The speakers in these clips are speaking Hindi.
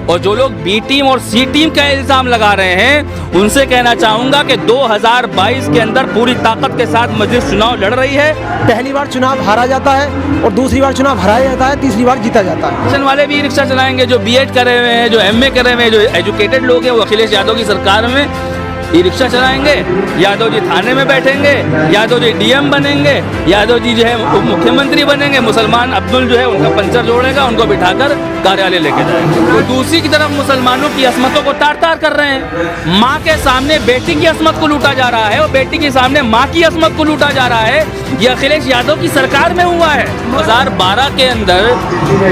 और जो लोग बी टीम और सी टीम का इल्ज़ाम लगा रहे हैं उनसे कहना चाहूँगा कि 2022 के अंदर पूरी ताकत के साथ मजलिस चुनाव लड़ रही है। पहली बार चुनाव हारा जाता है और दूसरी बार चुनाव हराया जाता है, तीसरी बार जीता जाता है। रिक्शा वाले भी रिक्शा चलाएंगे, जो बीएड करे हुए हैं, जो एमए करे हुए हैं, जो एजुकेटेड लोग हैं, वो अखिलेश यादव की सरकार में ई रिक्शा चलाएंगे। यादव जी थाने में बैठेंगे, यादव जी डीएम बनेंगे, यादव जी जो है उप मुख्यमंत्री बनेंगे। मुसलमान अब्दुल जो है उनका पंचर जोड़ेगा, उनको बिठाकर कार्यालय लेके जाएंगे। तो दूसरी की तरफ मुसलमानों की असमतों को तार तार कर रहे हैं। माँ के सामने बेटी की असमत को लूटा जा रहा है और बेटी के सामने माँ की असमत को लूटा जा रहा है। ये अखिलेश यादव की सरकार में हुआ है। 2012 के अंदर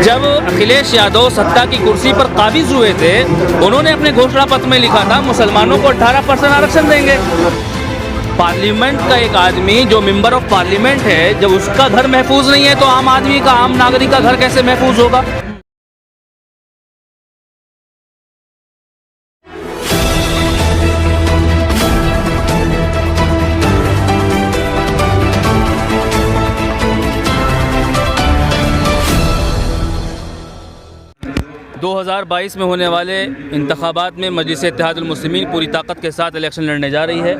जब अखिलेश यादव सत्ता की कुर्सी पर काबिज हुए थे, उन्होंने अपने घोषणा पत्र में लिखा था मुसलमानों को 18% आरक्षण देंगे। पार्लियामेंट का एक आदमी जो मेंबर ऑफ पार्लियामेंट है, जब उसका घर महफूज नहीं है तो आम आदमी का, आम नागरिक का घर कैसे महफूज होगा। – 2022 में होने वाले इंतखाबात में मजलिस-ए-इत्तेहादुल मुस्लिमीन पूरी ताकत के साथ इलेक्शन लड़ने जा रही है,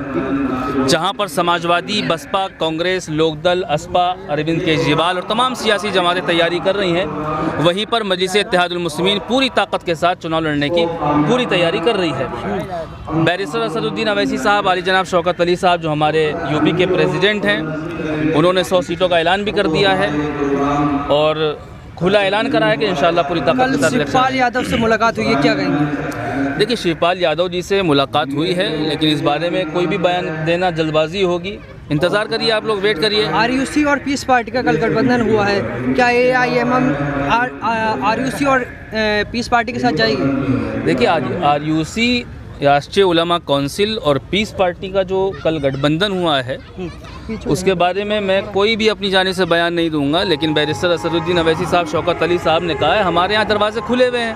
जहां पर समाजवादी, बसपा, कांग्रेस, लोकदल, असपा, अरविंद केजरीवाल और तमाम सियासी जमातें तैयारी कर रही हैं। वहीं पर मजलिस-ए-इत्तेहादुल मुस्लिमीन पूरी ताकत के साथ चुनाव लड़ने की पूरी तैयारी कर रही है। बैरिस्टर असदुद्दीन अवैसी साहब, आली जनाब शौकत अली साहब जो हमारे यूपी के प्रेसिडेंट हैं, उन्होंने 100 सीटों का ऐलान भी कर दिया है और खुला ऐलान करा है कि इंशाल्लाह पूरी ताकत के साथ। शिवपाल यादव से मुलाकात हुई है, क्या कहेंगे? देखिए, शिवपाल यादव जी से मुलाकात हुई है, लेकिन इस बारे में कोई भी बयान देना जल्दबाजी होगी। इंतज़ार करिए, आप लोग वेट करिए। आरयूसी और पीस पार्टी का कल गठबंधन हुआ है, क्या AIMM आरयूसी और पीस पार्टी के साथ जाएगी? देखिए, आरयूसी राष्ट्रीय उलमा काउंसिल और पीस पार्टी का जो कल गठबंधन हुआ है उसके बारे में मैं कोई भी अपनी जाने से बयान नहीं दूंगा, लेकिन बैरिस्टर असदुद्दीन अवैसी साहब, शौकत अली साहब ने कहा है हमारे यहाँ दरवाजे खुले हुए हैं।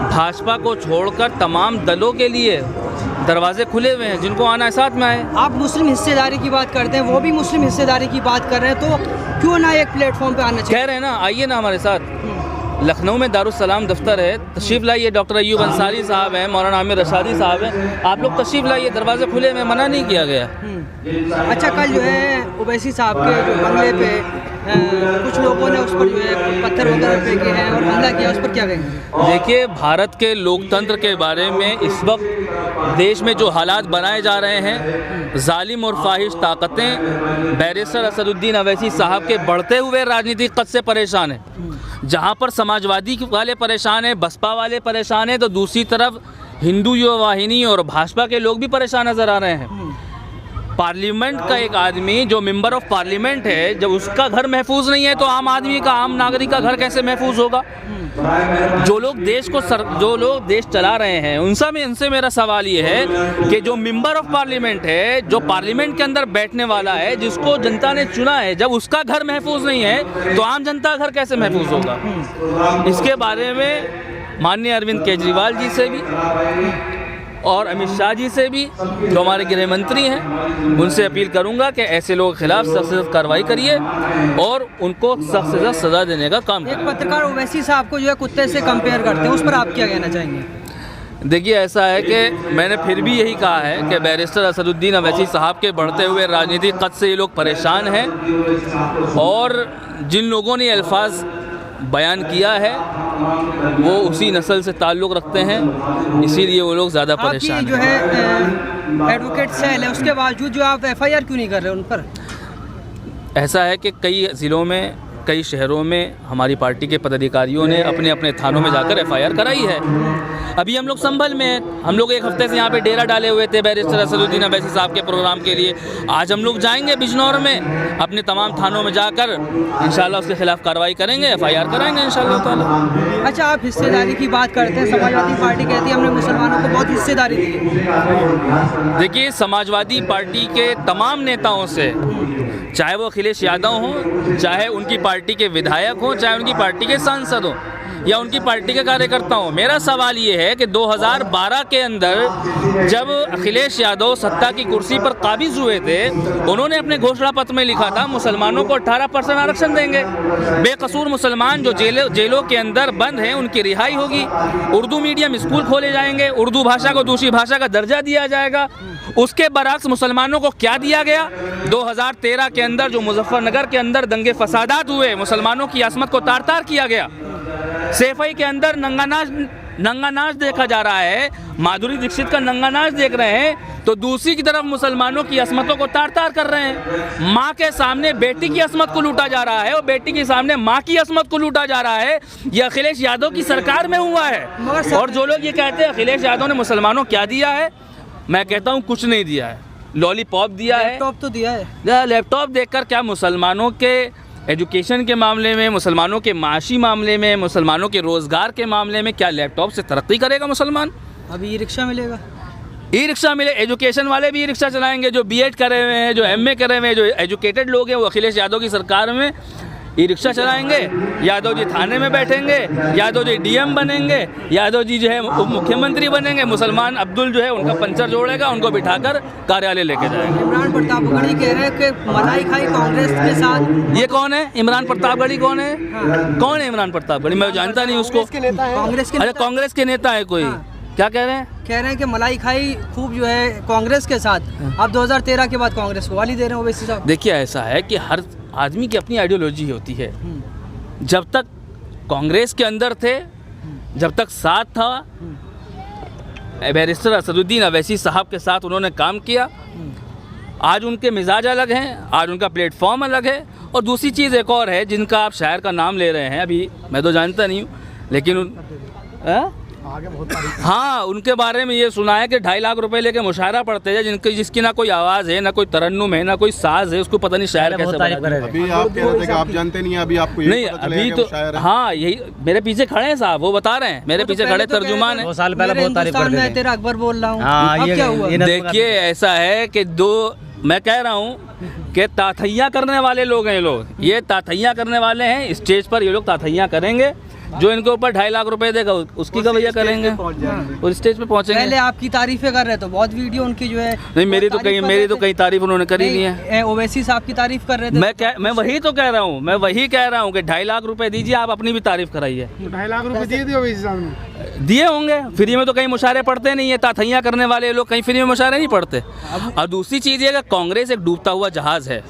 भाजपा को छोड़कर तमाम दलों के लिए दरवाजे खुले हुए हैं, जिनको आना है साथ में आए। आप मुस्लिम हिस्सेदारी की बात करते हैं, वो भी मुस्लिम हिस्सेदारी की बात कर रहे हैं, तो क्यों ना एक प्लेटफॉर्म पे आना चाहिए? कह रहे हैं ना, आइए ना हमारे साथ। लखनऊ में दारुस्सलाम दफ्तर है, तशरीफ़ लाइए। डॉक्टर अय्यूब अंसारी साहब हैं, मौलाना आमिर रशादी साहब हैं, आप लोग तशरीफ़ लाइए, दरवाजे खुले में, मना नहीं किया गया। अच्छा, कल जो है ओवैसी साहब के जो बंगले पे कुछ लोगों ने उस पर जो है पत्थर वगैरह फेंके हैं और हमला किया, उस पर क्या कहेंगे? देखिए, भारत के लोकतंत्र के बारे में इस वक्त देश में जो हालात बनाए जा रहे हैं, जालिम और फाहिश ताकतें बैरिस्टर असदुद्दीन अवैसी साहब के बढ़ते हुए राजनीतिक कद से परेशान हैं। जहां पर समाजवादी वाले परेशान हैं, बसपा वाले परेशान हैं, तो दूसरी तरफ हिंदू युवा वाहिनी और भाजपा के लोग भी परेशान नज़र आ रहे हैं। पार्लियामेंट का एक आदमी जो मेंबर ऑफ पार्लियामेंट है, जब उसका घर महफूज नहीं है तो आम आदमी का, आम नागरिक का घर कैसे महफूज होगा। जो लोग देश चला रहे हैं उनसे मेरा सवाल ये है कि जो मेंबर ऑफ पार्लियामेंट है, जो पार्लियामेंट के अंदर बैठने वाला है, जिसको जनता ने चुना है, जब उसका घर महफूज नहीं है तो आम जनता का घर कैसे महफूज होगा। इसके बारे में माननीय अरविंद केजरीवाल जी से भी और अमित शाह जी से भी, जो हमारे गृह मंत्री हैं, उनसे अपील करूंगा कि ऐसे लोगों के खिलाफ सख्त से सख्त कार्रवाई करिए और उनको सख्त से सख्त सजा देने का काम करिए। एक पत्रकार ओवैसी साहब को जो है कुत्ते से कंपेयर करते हैं, उस पर आप क्या कहना चाहेंगे? देखिए, ऐसा है कि मैंने फिर भी यही कहा है कि बैरिस्टर असदुद्दीन अवैसी साहब के बढ़ते हुए राजनीतिक कद से ये लोग परेशान हैं और जिन लोगों ने अल्फाज बयान किया है वो उसी नस्ल से ताल्लुक़ रखते हैं, इसीलिए वो लोग ज़्यादा परेशान जो है एडवोकेट सेल है, उसके बावजूद जो आप FIR क्यों नहीं कर रहे उन पर? ऐसा है कि कई ज़िलों में, कई शहरों में हमारी पार्टी के पदाधिकारियों ने अपने अपने थानों में जाकर FIR कराई है। अभी हम लोग संभल में हैं, हम लोग एक हफ्ते से यहाँ पे डेरा डाले हुए थे बैरिस्टर असदुद्दीन अवैसी साहब के प्रोग्राम के लिए। आज हम लोग जाएंगे बिजनौर में, अपने तमाम थानों में जाकर इंशाल्लाह उसके खिलाफ कार्रवाई करेंगे, FIR कराएंगे इंशाल्लाह ताला। अच्छा, आप हिस्सेदारी की बात करते हैं, समाजवादी पार्टी कहती है हमने मुसलमानों को बहुत हिस्सेदारी दी है। देखिए, समाजवादी पार्टी के तमाम नेताओं से, चाहे वो अखिलेश यादव हों, चाहे उनकी पार्टी के विधायक हों, चाहे उनकी पार्टी के सांसद हों, या उनकी पार्टी के कार्यकर्ता हूँ। मेरा सवाल ये है कि 2012 के अंदर जब अखिलेश यादव सत्ता की कुर्सी पर काबिज हुए थे, उन्होंने अपने घोषणा पत्र में लिखा था मुसलमानों को 18% आरक्षण देंगे, बेकसूर मुसलमान जो जेलों के अंदर बंद हैं उनकी रिहाई होगी, उर्दू मीडियम स्कूल खोले जाएंगे, उर्दू भाषा को दूसरी भाषा का दर्जा दिया जाएगा। उसके बरक्स मुसलमानों को क्या दिया गया? 2013 के अंदर जो मुजफ्फरनगर के अंदर दंगे फसादात हुए, मुसलमानों की असमत को तार तार किया गया। सैफई के अंदर नंगा नाच देखा जा रहा है, माधुरी दीक्षित का नंगा नाच देख रहे हैं, तो दूसरी की तरफ मुसलमानों की असमतों को तार तार कर रहे हैं। माँ के सामने बेटी की असमत को लूटा जा रहा है और बेटी के सामने माँ की असमत को लूटा जा रहा है। यह अखिलेश यादव की सरकार में हुआ है। और जो लोग ये कहते हैं अखिलेश यादव ने मुसलमानों क्या दिया है, मैं कहता हूँ कुछ नहीं दिया है। लॉलीपॉप दिया है, लैपटॉप तो दिया है। लैपटॉप देकर क्या मुसलमानों के एजुकेशन के मामले में, मुसलमानों के माशी मामले में, मुसलमानों के रोज़गार के मामले में क्या लैपटॉप से तरक्की करेगा मुसलमान? अभी ई रिक्शा मिलेगा, ई रिक्शा मिले, एजुकेशन वाले भी ई रिक्शा चलाएंगे, जो बीएड करे हुए हैं, जो एमए करे हुए हैं, जो एजुकेटेड लोग हैं, वो अखिलेश यादव की सरकार में ई रिक्शा चलाएंगे। यादव जी थाने में बैठेंगे, यादव जी डीएम बनेंगे, यादव जी जो है उप मुख्यमंत्री बनेंगे। मुसलमान अब्दुल जो है उनका पंचर जोड़ेगा, उनको बिठाकर कार्यालय लेके जाएंगे। इमरान प्रतापगढ़ी कह रहे हैं कि मलाई खाई कांग्रेस के साथ। ये कौन है इमरान प्रतापगढ़ी? कौन है? कौन है इमरान प्रतापगढ़ी? मैं जानता नहीं उसको। कांग्रेस के अरे कांग्रेस के नेता है कोई? क्या कह रहे हैं? कह रहे हैं कि मलाई खाई खूब जो है कांग्रेस के साथ। अब 2013 के बाद कांग्रेस को वाली दे रहे हैं ओवैसी साहब। देखिए ऐसा है कि हर आदमी की अपनी आइडियोलॉजी होती है। जब तक कांग्रेस के अंदर थे, जब तक साथ था, बैरिस्टर असदुद्दीन अवैसी साहब के साथ उन्होंने काम किया। आज उनके मिजाज अलग हैं, आज उनका प्लेटफॉर्म अलग है। और दूसरी चीज़ एक और है जिनका आप शायर का नाम ले रहे हैं, अभी मैं तो जानता नहीं हूँ, लेकिन हाँ उनके बारे में ये सुना है कि 2.5 लाख रुपए लेके मुशायरा पढ़ते हैं, जिसकी ना कोई आवाज़ है, ना कोई तरन्नुम है, ना कोई साज है, उसको पता नहीं शायर कैसे बना। अभी आप कह रहे थे कि आप जानते नहीं हैं, अभी आपको नहीं अभी तो हाँ यही मेरे पीछे खड़े हैं साहब, वो बता रहे हैं, मेरे पीछे खड़े तर्जुमान है। 2 साल पहले बहुत तारीफ करते थे। तेरा अकबर बोल रहा हूँ। अब क्या हुआ? देखिए ऐसा है कि मैं कह रहा हूँ कि ताथैया करने वाले लोग हैं, ये ताथैया करने वाले हैं। स्टेज पर ये लोग ताथैया करेंगे, जो इनके ऊपर 2.5 लाख रुपए देगा उसकी का भैया करेंगे, और स्टेज पे पहुंचेंगे। पहले आपकी तारीफें कर रहे तो बहुत वीडियो उनकी जो है नहीं, मेरी तो कहीं तारीफ उन्होंने करी नहीं है। ओवैसी साहब की तारीफ कर रहे थे। मैं वही तो कह रहा हूँ, मैं वही कह रहा हूँ कि 2.5 लाख रुपए दीजिए, आप अपनी भी तारीफ कराइए। 2.5 लाख रुपए दिए थे ओवैसी साहब ने? दिए होंगे, फ्री में तो कहीं मुशायरे पढ़ते नहीं है। ताथैया करने वाले लोग कहीं फ्री में मुशायरे नहीं पढ़ते। और दूसरी चीज़ ये कि कांग्रेस एक डूबता हुआ जहाज़ है।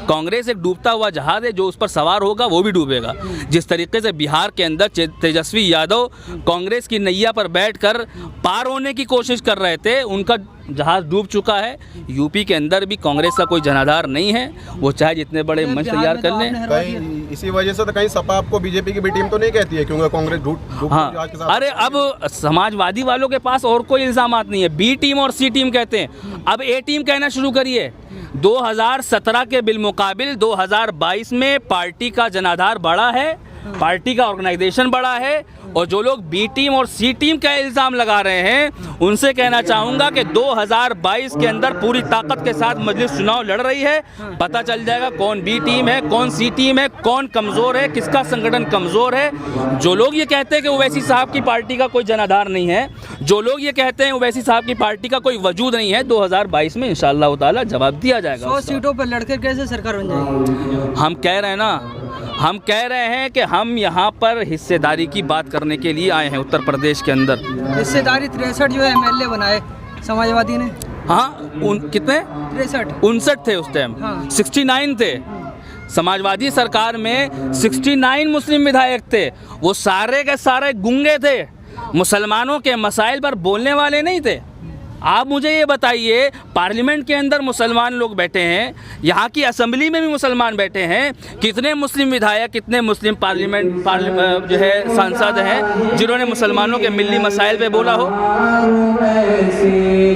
कांग्रेस एक डूबता हुआ जहाज है, जो उस पर सवार होगा वो भी डूबेगा। जिस तरीके से बिहार के अंदर तेजस्वी यादव कांग्रेस की नैया पर बैठकर पार होने की कोशिश कर रहे थे, उनका जहाज डूब चुका है। यूपी के अंदर भी कांग्रेस का कोई जनाधार नहीं है, वो चाहे जितने बड़े मंच तैयार कर लें। कहीं इसी वजह से तो कहीं सपा आपको बीजेपी की भी टीम तो नहीं कहती है, क्योंकि कांग्रेस हाँ, अरे अब समाजवादी वालों के पास और कोई इल्जामात नहीं है। बी टीम और सी टीम कहते हैं, अब ए टीम कहना शुरू करिए। 2017 के बिलमुकाबिल 2022 में पार्टी का जनाधार बढ़ा है, पार्टी का ऑर्गेनाइजेशन बड़ा है। और जो लोग बी टीम और सी टीम का इल्ज़ाम लगा रहे हैं, उनसे कहना चाहूँगा कि 2022 के अंदर पूरी ताकत के साथ मजलिस चुनाव लड़ रही है। पता चल जाएगा कौन बी टीम है, कौन सी टीम है, कौन कमज़ोर है, किसका संगठन कमज़ोर है। जो लोग ये कहते हैं कि ओवैसी साहब की पार्टी का कोई जनाधार नहीं है, जो लोग ये कहते हैं ओवैसी साहब की पार्टी का कोई वजूद नहीं है, 2022 में इंशाअल्लाह ताला जवाब दिया जाएगा। 100 सीटों पर लड़कर कैसे सरकार बन जाएगी? हम कह रहे हैं ना, हम कह रहे हैं कि हम यहाँ पर हिस्सेदारी की बात करने के लिए आए हैं उत्तर प्रदेश के अंदर। हिस्सेदारी 63 जो है एमएलए बनाए समाजवादी ने। हाँ कितने? 59 थे उस टाइम। हाँ। 69 थे समाजवादी सरकार में, 69 मुस्लिम विधायक थे। वो सारे के सारे गुंगे थे, मुसलमानों के मसाइल पर बोलने वाले नहीं थे। आप मुझे ये बताइए, पार्लियामेंट के अंदर मुसलमान लोग बैठे हैं, यहाँ की असेंबली में भी मुसलमान बैठे हैं, कितने मुस्लिम विधायक, कितने मुस्लिम पार्लियामेंट जो है सांसद हैं जिन्होंने मुसलमानों के मिली मसाइल पे बोला हो?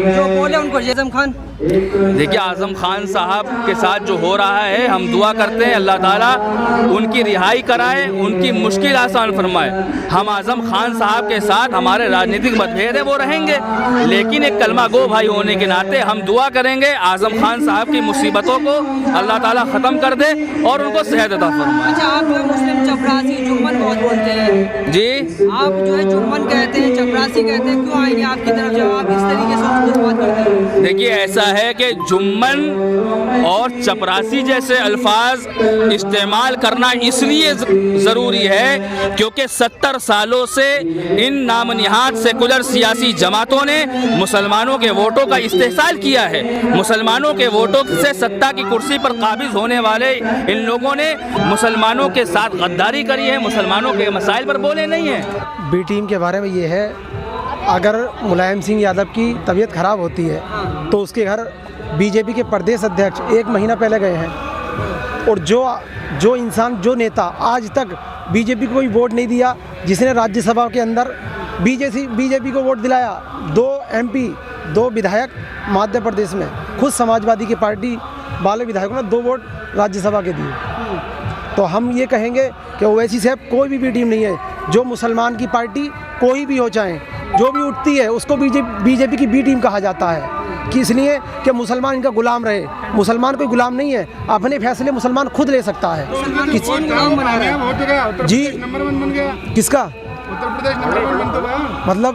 जो बोले उनको जैज़म खान देखिए, आज़म खान साहब के साथ जो हो रहा है, हम दुआ करते हैं अल्लाह ताला उनकी रिहाई कराए, उनकी मुश्किल आसान फरमाए। हम आज़म खान साहब के साथ हमारे राजनीतिक मतभेद है वो रहेंगे, लेकिन एक कलमा गो भाई होने के नाते हम दुआ करेंगे आज़म खान साहब की मुसीबतों को अल्लाह ताला ख़त्म कर दे और उनको सेहत अता फरमाए। अच्छा, आप जो है मुस्लिम चपरासी जुम्मन बहुत बोलते हैं जी, आप जो है जुम्मन कहते हैं, चपरासी कहते हैं, क्यों आएंगे आपकी तरफ जब आप इस तरीके से उसको बात करते हैं? देखिए, ऐसा है कि जुम्मन और चपरासी जैसे अल्फाज इस्तेमाल करना इसलिए ज़रूरी है क्योंकि 70 सालों से इन नामनिहाद सेकुलर सियासी जमातों ने मुसलमानों के वोटों का इस्तेहसाल किया है। मुसलमानों के वोटों से सत्ता की कुर्सी पर काबिज होने वाले इन लोगों ने मुसलमानों के साथ गद्दारी करी है, मुसलमानों के मसाइल पर बोले नहीं हैं। बी टीम के बारे में ये है, अगर मुलायम सिंह यादव की तबीयत ख़राब होती है तो उसके घर बीजेपी के प्रदेश अध्यक्ष 1 महीना पहले गए हैं। और जो इंसान, जो नेता आज तक बीजेपी को कोई वोट नहीं दिया, जिसने राज्यसभा के अंदर बीजेपी को वोट दिलाया, 2 MP 2 विधायक मध्य प्रदेश में, खुद समाजवादी की पार्टी वाले विधायकों ने 2 वोट राज्यसभा के दिए। तो हम ये कहेंगे कि ओवैसी साहब कोई भी टीम नहीं है। जो मुसलमान की पार्टी कोई भी हो, चाहे जो भी उठती है, उसको बीजेपी की बी टीम कहा जाता है कि इसलिए कि मुसलमान इनका गुलाम रहे। मुसलमान कोई गुलाम नहीं है, अपने फैसले मुसलमान खुद ले सकता है। जी, नंबर 1 बन गया। किसका? उत्तर प्रदेश नंबर 1 बन तो गया। मतलब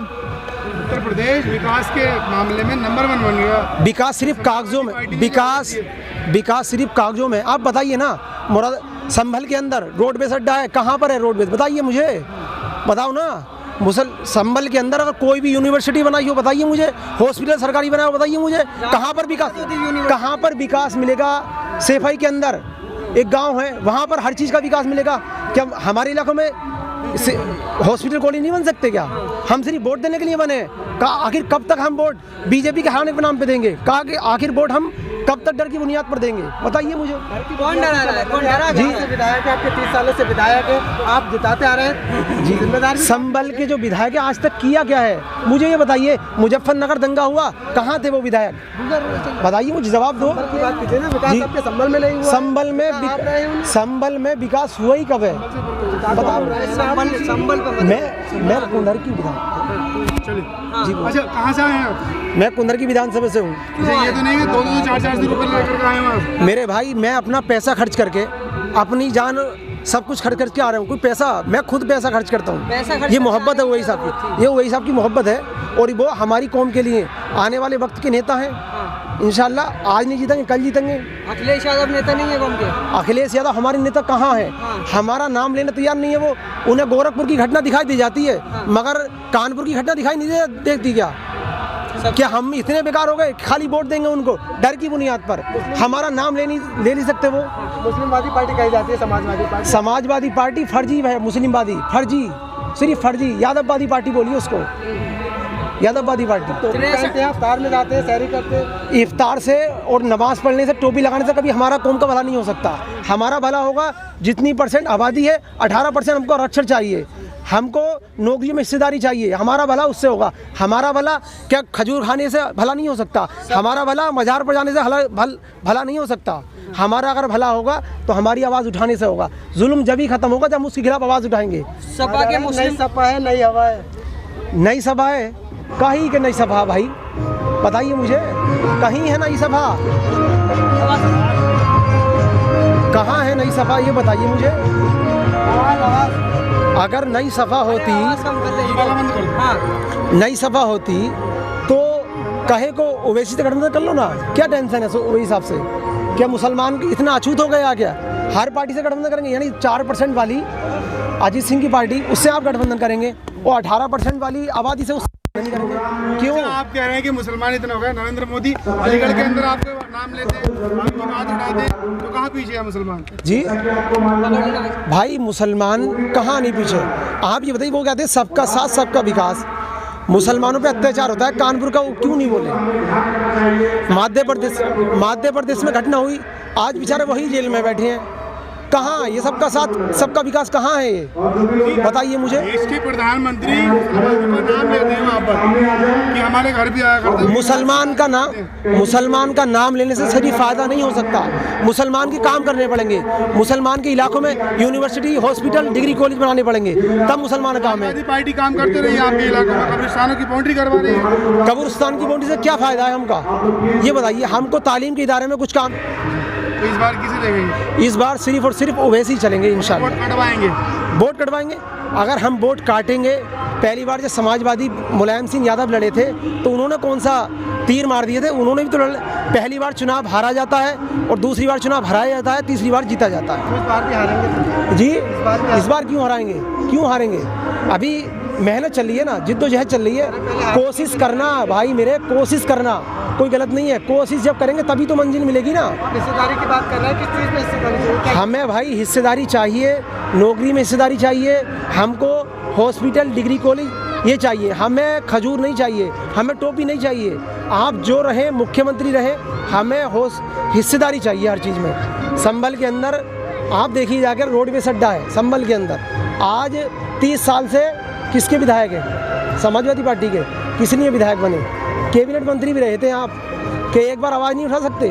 उत्तर प्रदेश विकास के मामले में नंबर 1 बन गया। विकास सिर्फ कागजों में, विकास सिर्फ कागजों में। आप बताइए ना, मुराद संभल के अंदर रोडवेज अड्डा है, कहाँ पर है रोडवेज? बताइए मुझे, बताओ ना। संभल के अंदर अगर कोई भी यूनिवर्सिटी बनाई हो बताइए मुझे, हॉस्पिटल सरकारी बनाया हो बताइए मुझे, कहाँ पर विकास मिलेगा? सेफाई के अंदर एक गांव है, वहाँ पर हर चीज़ का विकास मिलेगा क्या? हमारे इलाकों में हॉस्पिटल कॉलेज नहीं बन सकते क्या? हम सिर्फ वोट देने के लिए बने? आखिर कब तक हम वोट बीजेपी के हारने के नाम पे देंगे? कहा कि आखिर वोट हम कब तक डर की बुनियाद पर देंगे? बताइए मुझे। कौन डरा रहा है? कौन डरा? जी, विधायक है, आपके 30 सालों से विधायक है, आप जिताते आ रहे हैं जी। जिम्मेदारी संभल के जो विधायक है आज तक किया क्या है मुझे ये बताइए। मुजफ्फरनगर दंगा हुआ, कहाँ थे वो विधायक? बताइए मुझे, जवाब दो। की बात कीजिए ना, विकास आपके संभल में नहीं हुआ। संभल में विकास हुआ ही कब है? बताओ। मैं कुंदर की जी, अच्छा, कहाँ से आए हैं आप? मैं कुंदर की विधानसभा से हूँ। ये तो नहीं है 2-4 रुपए लेकर आए हैं आप? मेरे भाई, मैं अपना पैसा खर्च करके, अपनी जान सब कुछ खर्च करके आ रहा हूँ। कोई पैसा, मैं खुद पैसा खर्च करता हूँ। ये मोहब्बत है वही साहब की, ये वही साहब की मोहब्बत है। और वो हमारी कौम के लिए आने वाले वक्त के नेता हैं। इंशाल्लाह आज नहीं जीतेंगे, कल जीतेंगे। अखिलेश यादव नेता नहीं है कौन के? अखिलेश यादव हमारे नेता कहाँ है? हमारा नाम लेने तैयार नहीं है वो। उन्हें गोरखपुर की घटना दिखाई दी जाती है, मगर कानपुर की घटना दिखाई नहीं देती क्या? क्या हम इतने बेकार हो गए? खाली वोट देंगे उनको डर की बुनियाद पर? हमारा नाम ले नहीं सकते वो। मुस्लिमवादी पार्टी कही जाती है, समाजवादी पार्टी फर्जी है। मुस्लिमवादी फर्जी, सिर्फ फर्जी। यादववादी पार्टी बोलिए उसको, यादववादी पार्टी। तो इफ्तार में जाते हैं, सहरी करते हैं। इफ्तार से और नमाज पढ़ने से, टोपी लगाने से कभी हमारा कौम का भला नहीं हो सकता। हमारा भला होगा जितनी % आबादी है, 18% हमको आरक्षण चाहिए, हमको नौकरियों में हिस्सेदारी चाहिए। हमारा भला उससे होगा। हमारा भला क्या खजूर खाने से भला नहीं हो सकता? हमारा भला मज़ार पर जाने से भला नहीं हो सकता। हमारा अगर भला होगा तो हमारी आवाज़ उठाने से होगा। जुल्म जब ही ख़त्म होगा जब उसके खिलाफ आवाज़ उठाएंगे। सपा के मुस्लिम सपा है, नई हवा है। नई सभा है? कहीं के नई सभा भाई, बताइए मुझे, कहीं है नई सभा? कहाँ है नई सभा ये बताइए मुझे। अगर नई सभा होती, नई सभा होती तो कहे को ओवैसी से गठबंधन कर लो ना, क्या टेंशन है ओवैसी साहब से? क्या मुसलमान इतना अछूत हो गया क्या? हर पार्टी से गठबंधन करेंगे, यानी 4% वाली अजीत सिंह की पार्टी, उससे आप गठबंधन करेंगे, और 18% वाली आबादी से नहीं करेंगे। क्यों? आप कह रहे हैं कि मुसलमान इतना हो गया, नरेंद्र मोदी अलीगढ़ के अंदर आपका नाम लेते हैं, आपकी बात उठाते हैं, तो कहाँ पीछे है मुसलमान? जी भाई, मुसलमान कहाँ नहीं पीछे? आप ये बताइए, वो कहते हैं सबका साथ सबका विकास। मुसलमानों पे अत्याचार होता है, कानपुर का वो क्यों नहीं बोले? मध्य प्रदेश में घटना हुई, आज बेचारे वही जेल में बैठे हैं। कहाँ ये सबका साथ सबका विकास कहाँ है ये बताइए मुझे। देश के प्रधानमंत्री मुसलमानों का नाम लेते हैं वहाँ पर कि हमारे घर भी आया करते हैं। मुसलमान का नाम लेने से सिर्फ फायदा नहीं हो सकता, मुसलमान के काम करने पड़ेंगे, मुसलमान के इलाकों में यूनिवर्सिटी, हॉस्पिटल, डिग्री कॉलेज बनाने पड़ेंगे, तब मुसलमान का काम है। पार्टी काम करते रही आपके इलाकों में, कब्रिस्तानों की बाउंड्री करवा रही है। कब्रिस्तान की बाउंड्री से क्या फायदा है हमका, ये बताइए। हमको तालीम के इदारे में कुछ काम, तो इस बार किसे देंगे? इस बार सिर्फ और सिर्फ ओवैसी चलेंगे इंशाल्लाह। वोट कटवाएंगे? वोट कटवाएंगे। अगर हम वोट काटेंगे, पहली बार जब समाजवादी मुलायम सिंह यादव लड़े थे तो उन्होंने कौन सा तीर मार दिए थे, उन्होंने भी तो पहली बार चुनाव हारा जाता है और दूसरी बार चुनाव हराया जाता है, तीसरी बार जीता जाता है। इस बार भी हारेंगे जी, इस बार क्यों हराएंगे, क्यों हारेंगे? अभी मेहनत चल रही है ना, जिद्दोजहद चल रही है, कोशिश करना भाई मेरे, कोशिश करना कोई गलत नहीं है। कोशिश जब करेंगे तभी तो मंजिल मिलेगी ना। हिस्सेदारी की बात कर रहे हैं, किस चीज़ में हिस्सेदारी चाहिए? हमें भाई हिस्सेदारी चाहिए, नौकरी में हिस्सेदारी चाहिए, हमको हॉस्पिटल, डिग्री कॉलेज ये चाहिए, हमें खजूर नहीं चाहिए, हमें टोपी नहीं चाहिए। आप जो रहे मुख्यमंत्री रहे, हमें हिस्सेदारी चाहिए हर चीज़ में। संभल के अंदर आप देखिए जाकर रोडवेज अड्डा है संभल के अंदर, आज 30 साल से किसके विधायक हैं? समाजवादी पार्टी के। किस लिए विधायक बने? कैबिनेट मंत्री भी रहे थे आप, कि एक बार आवाज़ नहीं उठा सकते?